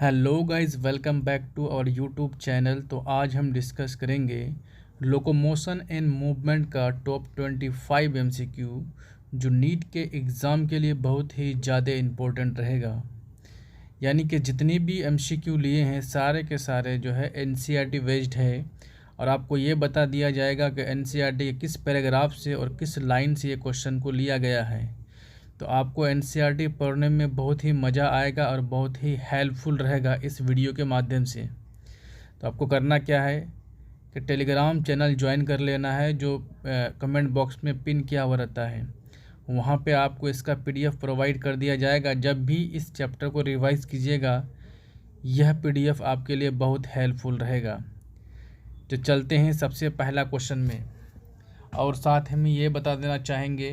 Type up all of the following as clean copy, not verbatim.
Hello guys, welcome back to our YouTube channel. तो आज हम डिस्कस करेंगे लोकोमोशन एंड मूवमेंट का टॉप 25 एमसीक्यू जो नीट के एग्ज़ाम के लिए बहुत ही ज़्यादा इम्पोर्टेंट रहेगा। यानी कि जितनी भी एमसीक्यू लिए हैं सारे के सारे जो है एनसीईआरटी बेस्ड है, और आपको ये बता दिया जाएगा कि एनसीईआरटी के किस पैराग्राफ से और किस लाइन से ये क्वेश्चन को लिया गया है। तो आपको एनसीईआरटी पढ़ने में बहुत ही मज़ा आएगा और बहुत ही हेल्पफुल रहेगा इस वीडियो के माध्यम से। तो आपको करना क्या है कि टेलीग्राम चैनल ज्वाइन कर लेना है, जो कमेंट बॉक्स में पिन किया हुआ रहता है। वहाँ पे आपको इसका पीडीएफ प्रोवाइड कर दिया जाएगा। जब भी इस चैप्टर को रिवाइज कीजिएगा यह पीडीएफ आपके लिए बहुत हेल्पफुल रहेगा। तो चलते हैं सबसे पहला क्वेश्चन में, और साथ हम ये बता देना चाहेंगे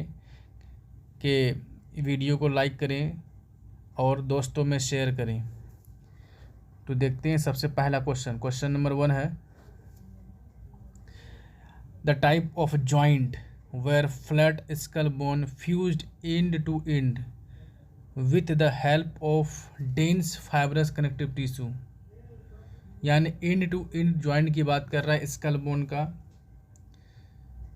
कि वीडियो को लाइक करें और दोस्तों में शेयर करें। तो देखते हैं सबसे पहला क्वेश्चन नंबर 1 है, the type of joint where flat skull bone fused end to end with the help of dense fibrous connective tissue. यानी एंड टू एंड जॉइंट की बात कर रहा है स्कल बोन का।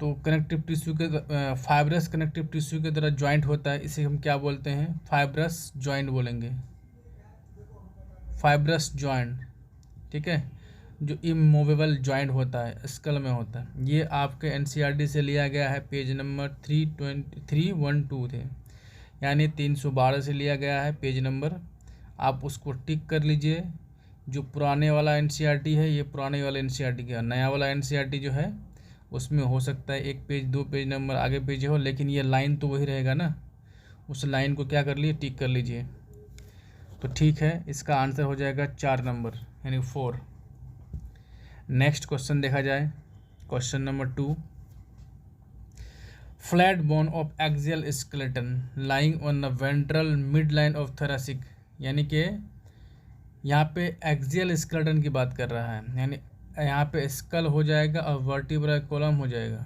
तो कनेक्टिव टिश्यू के फाइब्रस कनेक्टिव टिश्यू के तरह जॉइंट होता है, इसे हम क्या बोलते हैं? फाइब्रस जॉइंट बोलेंगे, फाइब्रस जॉइंट। ठीक है, जो इमूवेबल जॉइंट होता है स्कल में होता है। ये आपके एनसीईआरटी से लिया गया है, पेज नंबर 312 थे, यानी 312 से लिया गया है पेज नंबर। आप उसको टिक कर लीजिए। जो पुराने वाला एनसीईआरटी है ये पुराने वाले एनसीईआरटी का, नया वाला एनसीईआरटी जो है उसमें हो सकता है 1 पेज 2 पेज नंबर आगे पीछे हो, लेकिन ये लाइन तो वही रहेगा ना। उस लाइन को क्या कर लिए, टिक कर लीजिए। तो ठीक है, इसका आंसर हो जाएगा 4 नंबर यानी 4। नेक्स्ट क्वेश्चन देखा जाए, question number 2, flat bone of axial skeleton lying on the ventral mid line of thoracic. यानी कि यहाँ पे एक्सियल स्केलेटन की बात कर रहा है, यानी यहाँ पे स्कल हो जाएगा और वर्टिब्रल कॉलम हो जाएगा,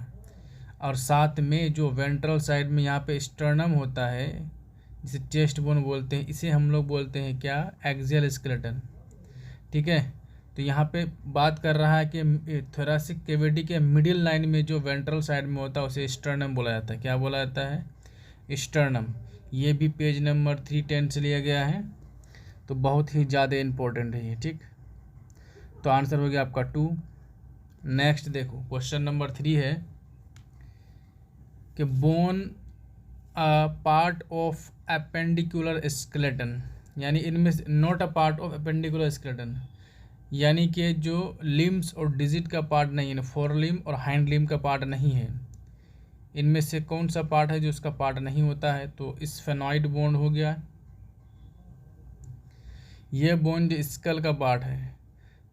और साथ में जो वेंट्रल साइड में यहाँ पे स्टर्नम होता है जिसे चेस्ट बोन बोलते हैं, इसे हम लोग बोलते हैं क्या? Axial skeleton. ठीक है, तो यहाँ पे बात कर रहा है कि थोरैसिक कैविटी के मिडिल लाइन में जो वेंट्रल साइड में होता है उसे स्टर्नम बोला जाता है। क्या बोला जाता है? स्टर्नम। ये भी पेज नंबर 310 से लिया गया है, तो बहुत ही ज़्यादा इम्पोर्टेंट है ये। ठीक, तो आंसर हो गया आपका 2। नेक्स्ट देखो, क्वेश्चन नंबर 3 है कि bone part of appendicular skeleton, यानी इनमें से not a part of appendicular skeleton, यानी कि जो लिम्स और डिजिट का पार्ट नहीं है, फोर लिम और हाइंड लिम का पार्ट नहीं है, इनमें से कौन सा पार्ट है जो उसका पार्ट नहीं होता है? तो स्फेनॉइड बोन हो गया। ये बोन जो स्कल का पार्ट है,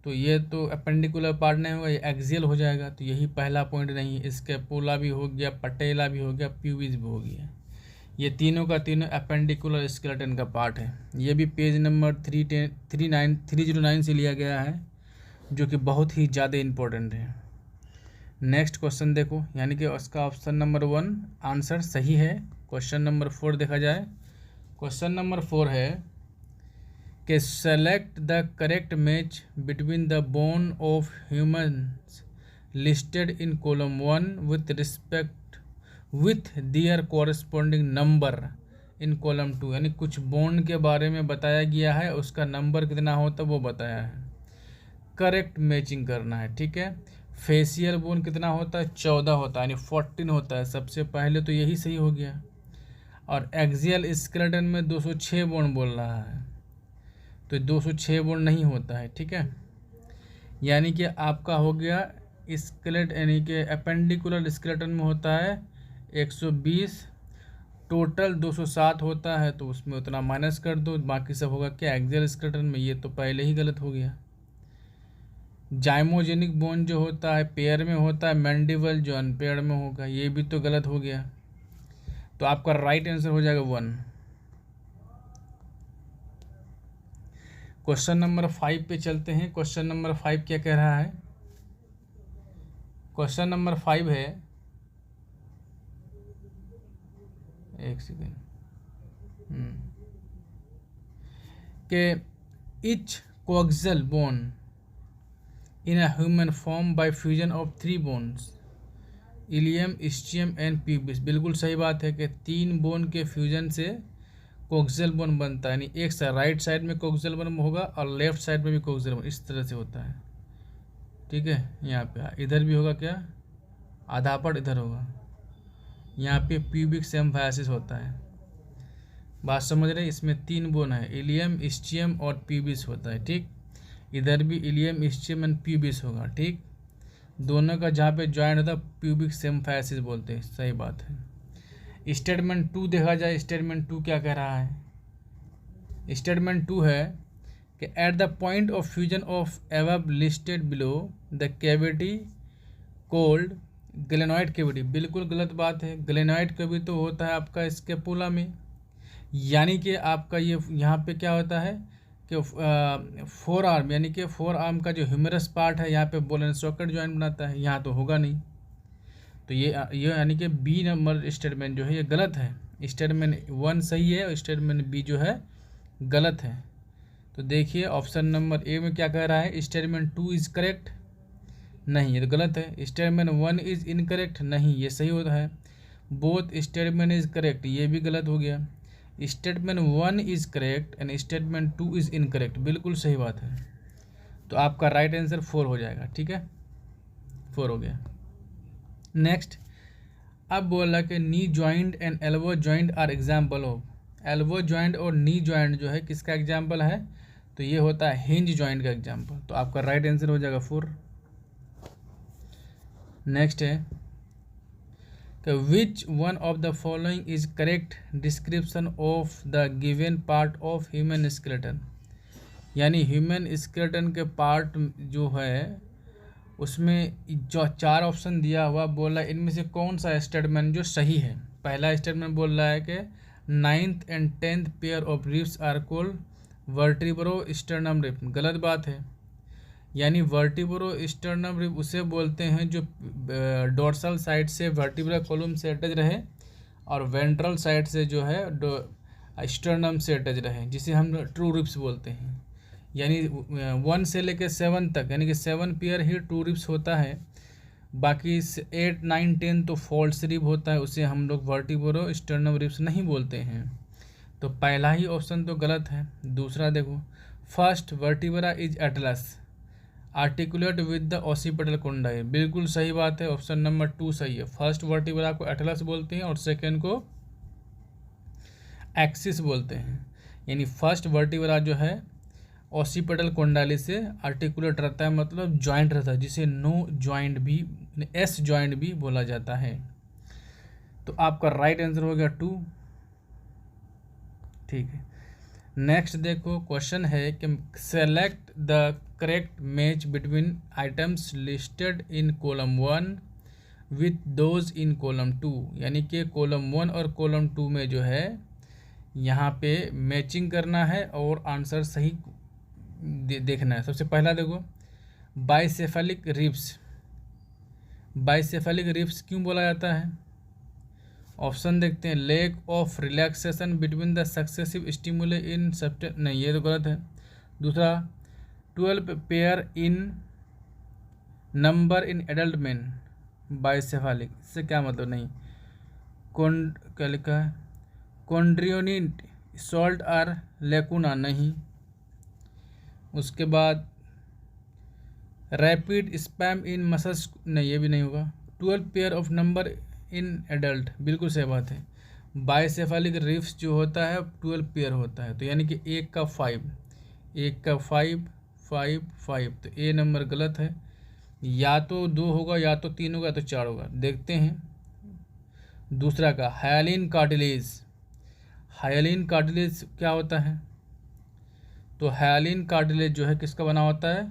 तो ये तो एपेंडिकुलर पार्ट नहीं होगा, ये एक्सियल हो जाएगा। तो यही पहला पॉइंट नहीं, स्कैपुला भी हो गया, पटेला भी हो गया, प्यूबिस भी हो गया। ये तीनों का तीनों एपेंडिकुलर स्केलेटन का पार्ट है। ये भी पेज नंबर 309 से लिया गया है, जो कि बहुत ही ज़्यादा इम्पोर्टेंट है। नेक्स्ट क्वेश्चन देखो, यानी कि उसका ऑप्शन नंबर 1 आंसर सही है। क्वेश्चन नंबर 4 देखा जाए, क्वेश्चन नंबर 4 है कि select the correct match between the bone of humans listed in column 1 with respect with their corresponding number in column 2। यानी कुछ बोन के बारे में बताया गया है, उसका नंबर कितना होता है वो बताया है, करेक्ट मैचिंग करना है। ठीक है, फेशियल बोन कितना होता है? 14 होता है, यानी 14 होता है सबसे पहले, तो यही सही हो गया। और एक्सियल स्केलेटन में 206 बोन बोल रहा है, तो 206 बोन नहीं होता है। ठीक है, यानी कि आपका हो गया स्केलेट, यानी कि एपेंडिकुलर स्केलेटन में होता है 120, टोटल 207 होता है, तो उसमें उतना माइनस कर दो, बाकी सब होगा क्या? एक्सियल स्केलेटन में। ये तो पहले ही गलत हो गया। जाइमोजेनिक बोन जो होता है पेयर में होता है, मैंडिबल जो अनपेयर में होगा, ये भी तो गलत हो गया। तो आपका राइट आंसर हो जाएगा 1। क्वेश्चन नंबर 5 पे चलते हैं। क्वेश्चन नंबर 5 क्या कह रहा है? क्वेश्चन नंबर 5 है, एक सेकेंड, कि each coaxial bone in a human form by fusion of 3 bones, ilium, ischium and pubis. बिल्कुल सही बात है कि 3 बोन के फ्यूजन से कोक्सियल बोन बनता है, यानी एक साइड राइट साइड में कोक्सियल बोन होगा और लेफ्ट साइड में भी कोक्सियल बोन, इस तरह से होता है। ठीक है, यहाँ पे इधर भी होगा क्या, आधा पट इधर होगा, यहाँ पे प्यूबिक सिम्फायसिस होता है। बात समझ रहे हैं, इसमें 3 बोन है, इलियम, इस्चियम और प्यूबिस होता है। ठीक, इधर भी इलियम, इस्चियम एंड प्यूबिस होगा। ठीक, दोनों का जहाँ पे ज्वाइंट होता है प्यूबिक सिम्फायसिस बोलते हैं। सही बात है। स्टेटमेंट 2 देखा जाए, स्टेटमेंट 2 क्या कह रहा है। स्टेटमेंट 2 है कि at the point of fusion of above listed below the cavity cold glenoid cavity. बिल्कुल गलत बात है, ग्लेनॉइड कैविटी तो होता है आपका स्कैपुला में, यानी कि आपका ये यहाँ पे क्या होता है कि फोर आर्म, यानी कि फोर आर्म का जो ह्यूमरस पार्ट है यहाँ पे बोल एंड सॉकेट जॉइंट बनाता है, यहाँ तो होगा नहीं। तो ये यानी कि बी नंबर स्टेटमेंट जो है ये गलत है। स्टेटमेंट 1 सही है और स्टेटमेंट बी जो है गलत है। तो देखिए ऑप्शन नंबर ए में क्या कह रहा है, स्टेटमेंट 2 इज़ करेक्ट, नहीं ये तो गलत है। स्टेटमेंट 1 इज़ इनकरेक्ट, नहीं ये सही होता है। बोथ स्टेटमेंट इज़ करेक्ट, ये भी गलत हो गया। Statement 1 is correct and statement 2 is incorrect, बिल्कुल सही बात है। तो आपका राइट आंसर 4 हो जाएगा। ठीक है, 4 हो गया। नेक्स्ट, अब बोला कि knee joint and elbow joint are example of. Elbow joint और नी जॉइंट जो है किसका एग्जाम्पल है, तो ये होता है हिंज जॉइंट का एग्जाम्पल। तो आपका राइट आंसर हो जाएगा 4। नेक्स्ट है कि which one of the following is correct description of the given part of human skeleton. यानी ह्यूमन स्केलेटन के पार्ट जो है उसमें जो 4 ऑप्शन दिया हुआ, बोला इनमें से कौन सा स्टेटमेंट जो सही है। पहला स्टेटमेंट बोल रहा है कि 9th and 10th pair of ribs are called vertebro sternum rib. गलत बात है, यानी वर्टिब्रो स्टर्नम रिब उसे बोलते हैं जो डोर्सल साइड से वर्टिब्रा कॉलम से अटैच रहे और वेंट्रल साइड से जो है स्टर्नम से अटैच रहे, जिसे हम ट्रू रिब्स बोलते हैं। यानी 1 से लेकर 7 तक, यानी कि 7 पेयर ही ट्रू रिब्स होता है, बाकी 8, 9, 10 तो फॉल्स रिब होता है, उसे हम लोग वर्टिब्रो स्टर्नम रिब्स नहीं बोलते हैं। तो पहला ही ऑप्शन तो गलत है। दूसरा देखो, first vertebra is atlas articulate with the occipital condyle. बिल्कुल सही बात है, ऑप्शन नंबर 2 सही है। फर्स्ट वर्टिब्रा को एटलस बोलते हैं और सेकेंड को एक्सिस बोलते हैं। यानी फर्स्ट वर्टिब्रा जो है ऑसिपिटल कोंडाली से आर्टिकुलेट रहता है, मतलब जॉइंट रहता है, जिसे नो जॉइंट भी, एस जॉइंट भी बोला जाता है। तो आपका राइट आंसर हो गया 2। ठीक है, नेक्स्ट देखो क्वेश्चन है कि select the correct match between items listed in column 1 with those in column 2। यानी कि कॉलम 1 और कॉलम 2 में जो है यहाँ पे मैचिंग करना है और आंसर सही देखना है। सबसे पहला देखो, बाइसेफेलिक रिब्स। बाइसेफेलिक रिब्स क्यों बोला जाता है, ऑप्शन देखते हैं। Lack of relaxation between the successive stimuli in substance, नहीं ये तो गलत है। दूसरा, 12 pair in number in adult man bicephalic, इससे क्या मतलब, नहीं। क्या लिखा है, कॉन्ड्रियोनिट सॉल्ट आर लेकुना, नहीं। उसके बाद रैपिड स्पैम इन मसल्स, नहीं ये भी नहीं होगा। 12 pair of number in adult, बिल्कुल सही बात है। बाइसेफेलिक रिब्स जो होता है 12 पेयर होता है, तो यानी कि 1 का 5, 1 का 5, 5, 5, तो ए नंबर गलत है। या तो 2 होगा, या तो 3 होगा, या तो 4 होगा, देखते हैं। दूसरा का हाइलिन कार्टिलेज। हाइलिन कार्टिलेज क्या होता है, तो हाइलिन कार्टिलेज जो है किसका बना होता है,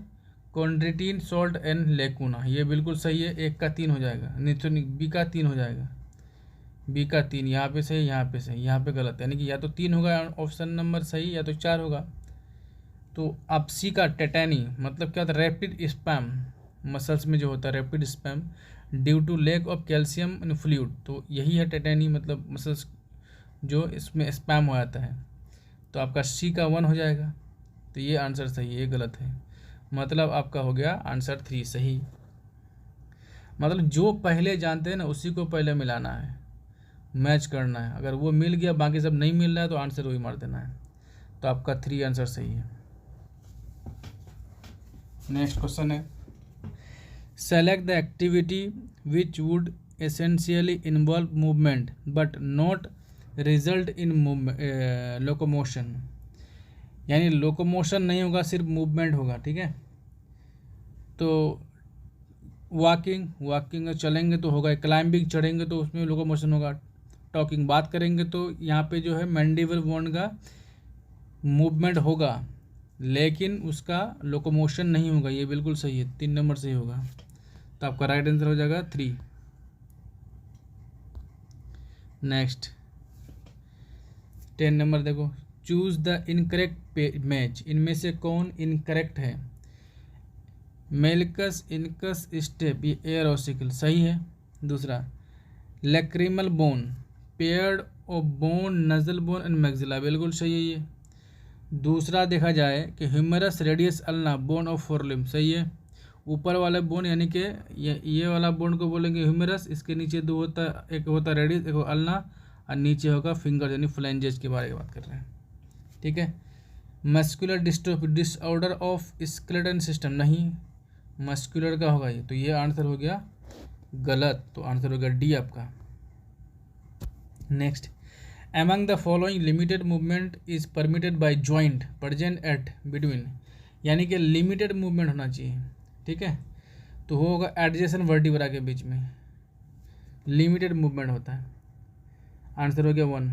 कॉन्ड्रिटिन सॉल्ट एंड लेकुना, ये बिल्कुल सही है। 1 का 3 हो जाएगा, नहीं तो बी का 3 हो जाएगा, बी का 3 यहाँ पे सही, यहाँ पे सही, यहाँ पे गलत, यानी कि या तो 3 होगा ऑप्शन नंबर सही, या तो 4 होगा। तो अब सी का टेटानी मतलब क्या होता है, रैपिड स्पैम, मसल्स में जो होता है rapid spasm due to lack of calcium in fluid, तो यही है टेटानी, मतलब मसल्स जो इसमें स्पैम हो जाता है। तो आपका सी का 1 हो जाएगा। तो ये आंसर सही है, ये गलत है। मतलब आपका हो गया आंसर 3 सही। मतलब जो पहले जानते हैं ना उसी को पहले मिलाना है, मैच करना है। अगर वो मिल गया बाकी सब नहीं मिल रहा है तो आंसर वही मार देना है। तो आपका 3 आंसर सही है। नेक्स्ट क्वेश्चन है, select the activity which would essentially involve movement but not result in locomotion. यानी लोकोमोशन नहीं होगा, सिर्फ मूवमेंट होगा, ठीक है। तो वॉकिंग चलेंगे तो होगा, क्लाइंबिंग चढ़ेंगे तो उसमें लोकोमोशन होगा, टॉकिंग बात करेंगे तो यहाँ पे जो है मैंडिबल बोन का मूवमेंट होगा, लेकिन उसका लोकोमोशन नहीं होगा। ये बिल्कुल सही है, 3 नंबर सही होगा। तो आपका राइट आंसर हो जाएगा 3। नेक्स्ट 10 नंबर देखो, चूज द इनकरेक्ट मैच। इनमें से कौन इनकरेक्ट है? मेलिकस इनकस स्टेप, ये एयर ऑसिकल सही है। दूसरा lacrimal bone, paired of bone, nasal bone and maxilla, बिल्कुल सही है ये। दूसरा देखा जाए कि humerus radius ulna, bone of forelimb, सही है। ऊपर वाले बोन यानी कि ये वाला बोन को बोलेंगे ह्यूमरस, इसके नीचे दो होता, एक होता रेडियस, एक अल्ना, और नीचे होगा फिंगर यानी फ्लैंजेस के बारे में बात कर रहे हैं, ठीक है। Muscular dystrophy, disorder of skeleton system, नहीं, मस्कुलर का होगा ये, तो ये आंसर हो गया गलत। तो आंसर हो गया डी आपका। Next, among the following limited movement is permitted by joint present at between, यानी कि लिमिटेड मूवमेंट होना चाहिए, ठीक है। तो वो होगा एडजेसेंट वर्टिब्रा के बीच में लिमिटेड मूवमेंट होता है। आंसर हो गया 1।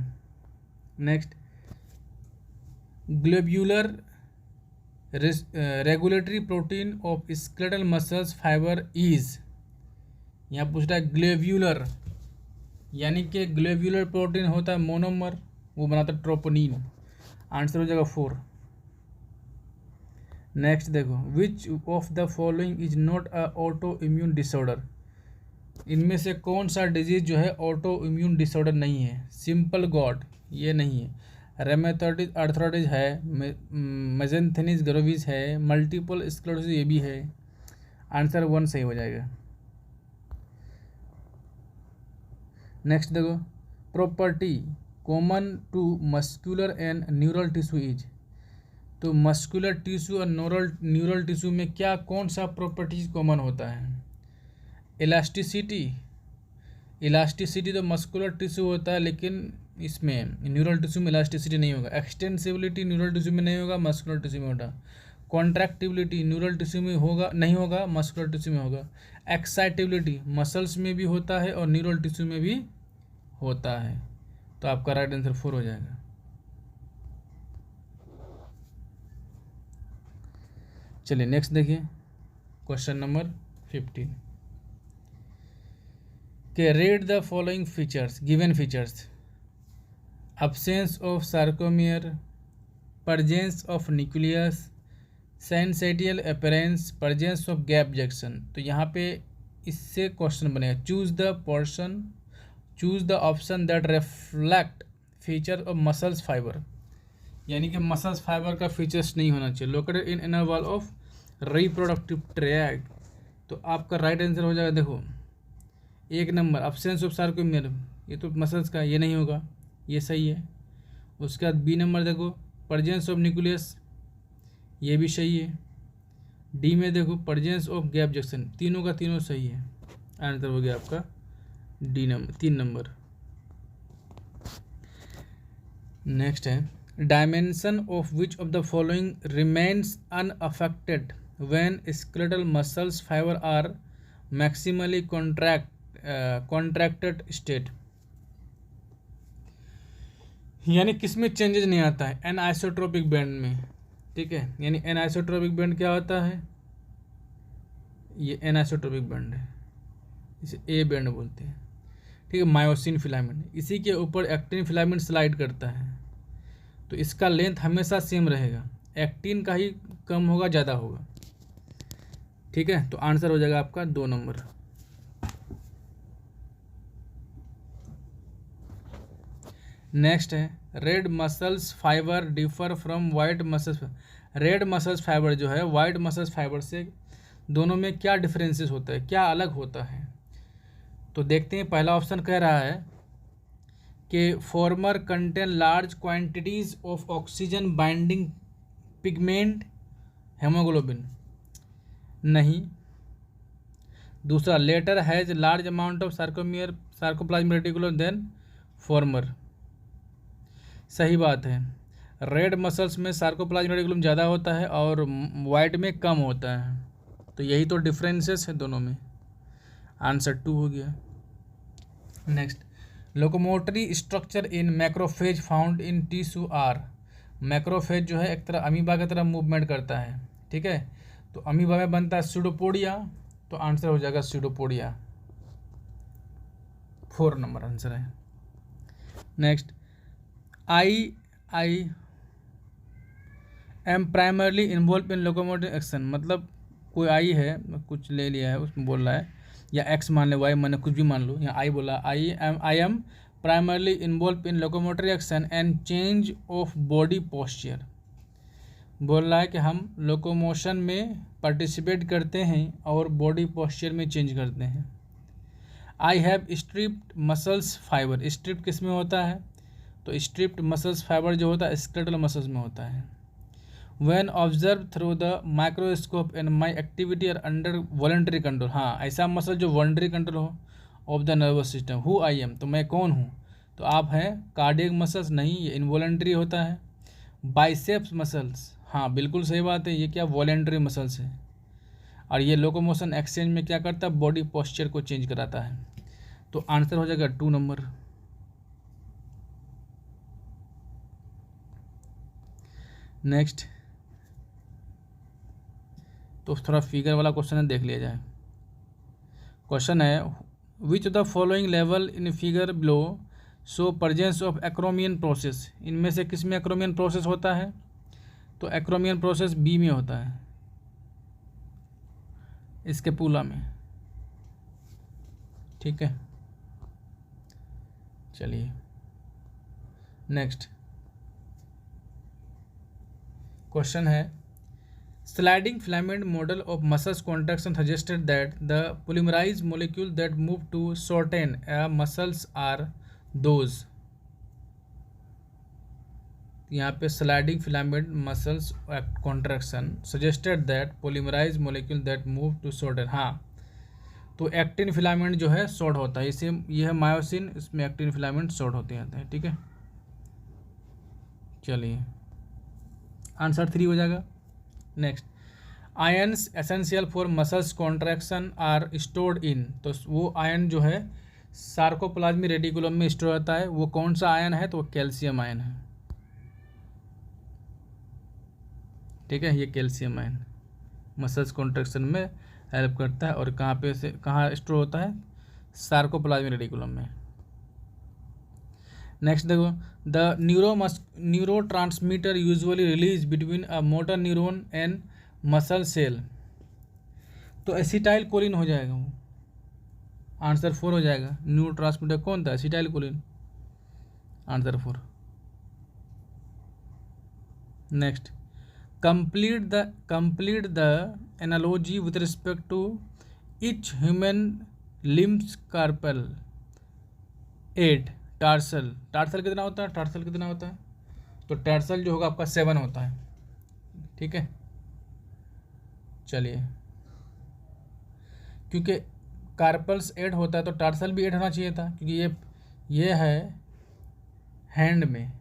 Next, globular regulatory protein of skeletal muscles fibre is, यहाँ पूछ रहा है ग्लोब्यूलर, यानी कि ग्लोब्यूलर प्रोटीन होता है मोनोमर, वो बनाता है ट्रोपोनिन। आंसर हो जाएगा 4। नेक्स्ट देखो, विच of the following is not a auto immune disorder. इनमें से कौन सा डिजीज जो है ऑटो इम्यून डिसऑर्डर नहीं है? सिंपल गॉट, ये नहीं है। रेमेटोइड आर्थराइटिस है, मेजेंथेनिस ग्रेविस है, मल्टीपल स्क्लेरोसिस ये भी है। आंसर 1 सही हो जाएगा। नेक्स्ट देखो, property common to muscular and neural tissue is. तो मस्कुलर टिश्यू और न्यूरल टिश्यू में क्या कौन सा प्रॉपर्टीज कॉमन होता है? इलास्टिसिटी तो मस्कुलर टिश्यू होता है, लेकिन इसमें न्यूरल टिश्यू में इलास्टिसिटी नहीं होगा। एक्सटेंसिबिलिटी न्यूरल टिश्यू में नहीं होगा, मस्कुलर टिश्यू में होगा। कॉन्ट्रैक्टिबिलिटी न्यूरल टिश्यू में होगा, नहीं होगा, मस्कुलर टिश्यू में होगा। एक्साइटेबिलिटी मसल्स में भी होता है और न्यूरल टिश्यू में भी होता है। तो आपका राइट आंसर 4 हो जाएगा। चलिए नेक्स्ट देखिए, क्वेश्चन नंबर 15 के read the following features, given features. absence of sarcomere, presence of nucleus, sensational appearance, presence of gap junction। तो यहाँ पे इससे क्वेश्चन बनेगा, choose the option that reflect feature of muscles fibre, यानी कि muscles fibre का features नहीं होना चाहिए। Located in inner wall of reproductive tract. तो आपका राइट आंसर हो जाएगा, देखो 1 नंबर absence ऑफ सार्कोमियर, ये तो मसल्स का, ये नहीं होगा, ये सही है। उसके बाद बी नंबर देखो, प्रेजेंस ऑफ न्यूक्लियस, ये भी सही है। डी में देखो प्रेजेंस ऑफ गैप जंक्शन, तीनों का तीनों सही है। आंसर हो गया आपका डी नंबर, 3 नंबर। नेक्स्ट है, dimension of which of the following remains unaffected when skeletal muscles fibre are maximally contracted state. यानी किसमें चेंजेस नहीं आता है? एनआइसोट्रोपिक बैंड में, ठीक है। यानी एनआइसोट्रोपिक बैंड क्या होता है? ये एनआइसोट्रोपिक बैंड है, इसे ए बैंड बोलते हैं, ठीक है। मायोसिन फिलामेंट, इसी के ऊपर एक्टिन फिलामेंट स्लाइड करता है, तो इसका लेंथ हमेशा सेम रहेगा, एक्टिन का ही कम होगा ज़्यादा होगा, ठीक है। तो आंसर हो जाएगा आपका 2 नंबर। नेक्स्ट है, red muscles fibre differ from white muscles. Red muscles fibre जो है वाइट मसल्स फाइबर से, दोनों में क्या डिफरेंसेस होता है, क्या अलग होता है? तो देखते हैं। पहला ऑप्शन कह रहा है कि former contain large quantities of oxygen binding pigment haemoglobin, नहीं। दूसरा, latter has large amount of sarcoplasmic reticulum than former, सही बात है। रेड मसल्स में सार्कोप्लाज्मिक रेटिकुलम ज़्यादा होता है और वाइट में कम होता है, तो यही तो डिफरेंसेस है दोनों में। आंसर 2 हो गया। Next, locomotory structure in macrophage found in tissue are. Macrophage जो है एक तरह अमीबा की तरह मूवमेंट करता है, ठीक है। तो अमीबा में बनता है स्यूडोपोडिया, तो आंसर हो जाएगा स्यूडोपोडिया, 4 नंबर आंसर है। Next, I am primarily involve in locomotive action, मतलब कोई आई है, कुछ ले लिया है उसमें बोल रहा है, या एक्स मान ले, वाई मान ले, कुछ भी मान लो, यहाँ आई बोला। I am primarily involve in locomotory action and change of body posture, बोल रहा है कि हम लोकोमोशन में पार्टिसिपेट करते हैं और बॉडी पोस्चर में चेंज करते हैं। I have striped muscles fibre, striped किस में होता है? तो स्ट्रिप्ड मसल्स फाइबर जो होता है स्केलेटल मसल्स में होता है। When observe through the microscope in my activity are under voluntary control, हाँ ऐसा मसल जो वॉलंटरी कंट्रोल हो of the nervous system. Who I am, तो मैं कौन हूँ? तो आप हैं कार्डियक मसल्स, नहीं, ये इनवॉलंटरी होता है। बाइसेप्स मसल्स, हाँ बिल्कुल सही बात है, ये क्या वॉलेंट्री मसल्स है। और ये लोकोमोशन एक्सचेंज में क्या करता है? बॉडी पोस्चर को चेंज कराता है। तो आंसर हो जाएगा 2 नंबर। नेक्स्ट, तो थोड़ा फिगर वाला क्वेश्चन है, देख लिया जाए। क्वेश्चन है, विच of the following level in figure below show presence of acromion process, इनमें से किस में एक्रोमियन प्रोसेस होता है? तो एक्रोमियन प्रोसेस बी में होता है, इसके पूला में, ठीक है। चलिए नेक्स्ट क्वेश्चन है, sliding filament model of muscles contraction suggested that the polymerized molecule that move to shorten muscles are those, यहाँ पे sliding filament muscles contraction suggested that polymerized molecule that move to shorten, हाँ तो actin filament जो है short होता है, इसे यह है मायोसिन, इसमें एक्टिन फिलामेंट शॉर्ट होते जाते हैं, ठीक है। चलिए आंसर 3 हो जाएगा। Next, ions essential for muscles contraction are stored in, तो वो आयन जो है सार्कोप्लाज्मिक रेटिकुलम में स्टोर होता है, वो कौन सा आयन है? तो वो कैल्शियम आयन है, ठीक है। ये कैल्शियम आयन मसल्स कॉन्ट्रैक्शन में हेल्प करता है, और कहाँ पे से कहाँ स्टोर होता है? सार्कोप्लाज्मिक रेटिकुलम में। नेक्स्ट देखो, the neurotransmitter usually release between a motor neuron and muscle cell, तो एसिटाइल कोलिन हो जाएगा वो, आंसर 4 हो जाएगा। न्यूरो ट्रांसमीटर कौन था? Acetyl choline, answer 4। Next, complete the analogy with respect to each human limbs carpal 8 tarsal कितना होता है? टार्सल कितना होता है? तो टार्सल जो होगा आपका 7 होता है, ठीक है। चलिए, क्योंकि कार्पल्स 8 होता है तो टार्सल भी 8 होना चाहिए था, क्योंकि ये है हैंड में,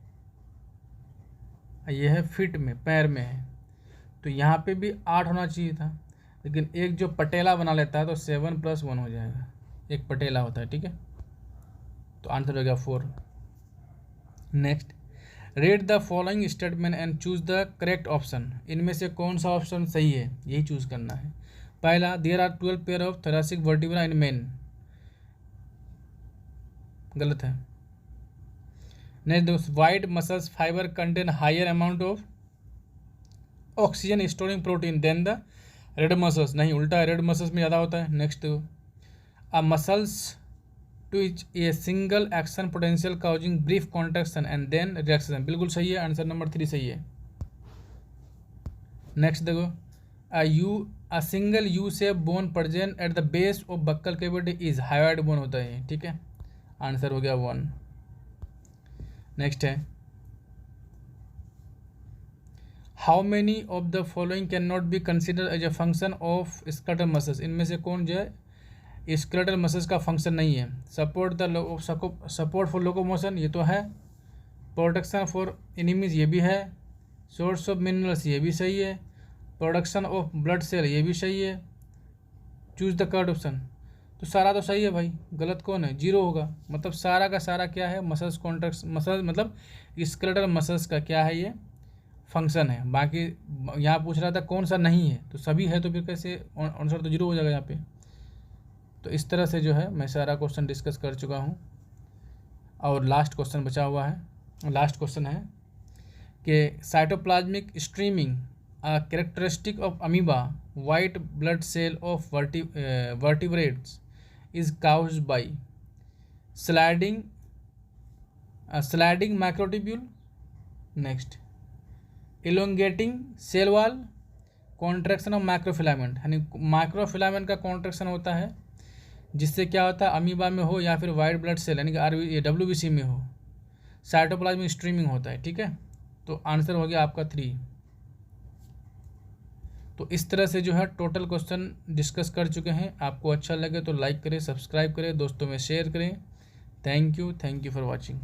ये है फिट में, पैर में है, तो यहाँ पे भी 8 होना चाहिए था, लेकिन एक जो पटेला बना लेता है तो 7 + 1 हो जाएगा, एक पटेला होता है, ठीक है। तो आंसर हो गया 4। Next, read the following statement and choose the correct option, इनमें से कौन सा ऑप्शन सही है यही चूज करना है। पहला, there are 12 pair of thoracic vertebra in men, गलत है। Next, white muscles fibre contain higher amount of oxygen storing protein than the red muscles, नहीं उल्टा है, रेड मसल्स में ज़्यादा होता है। Next, a muscles to a single action potential causing brief contraction and then relaxation, बिल्कुल सही है, आंसर नंबर 3 सही है। नेक्स्ट देखो, a single U shape bone present at the base of buccal cavity is hyoid bone होता है, ठीक है, आंसर हो गया 1। नेक्स्ट है, how many of the following can not be consider as a function of skeletal muscles, इनमें से कौन जो है स्केलेटल मसल्स का फंक्शन नहीं है। सपोर्ट फॉर लोकोमोशन ये तो है, प्रोटेक्शन फॉर एनिमीज ये भी है, सोर्स ऑफ मिनरल्स ये भी सही है, प्रोडक्शन ऑफ ब्लड सेल ये भी सही है, चूज द करेक्ट ऑप्शन। तो सारा तो सही है भाई, गलत कौन है, जीरो होगा। मतलब सारा का सारा क्या है, मसल्स कॉन्ट्रैक्ट मसल मतलब स्केलेटल मसल्स का क्या है ये फंक्शन है। बाकी यहाँ पूछ रहा था कौन सा नहीं है, तो सभी है, तो फिर कैसे आंसर तो जीरो हो जाएगा यहाँ पे। तो इस तरह से जो है मैं सारा क्वेश्चन डिस्कस कर चुका हूँ और लास्ट क्वेश्चन बचा हुआ है। लास्ट क्वेश्चन है कि cytoplasmic streaming characteristic of amoeba white blood cell of vertebrates is caused by sliding macrotubule, next elongating cell wall, contraction of microfilament, यानी माइक्रोफिलामेंट का कॉन्ट्रैक्शन होता है जिससे क्या होता है अमीबा में हो या फिर वाइट ब्लड सेल यानी कि WBC में हो, साइटोप्लाज्मिक स्ट्रीमिंग होता है, ठीक है। तो आंसर हो गया आपका 3। तो इस तरह से जो है टोटल क्वेश्चन डिस्कस कर चुके हैं। आपको अच्छा लगे तो लाइक करें, सब्सक्राइब करें, दोस्तों में शेयर करें। Thank you for watching.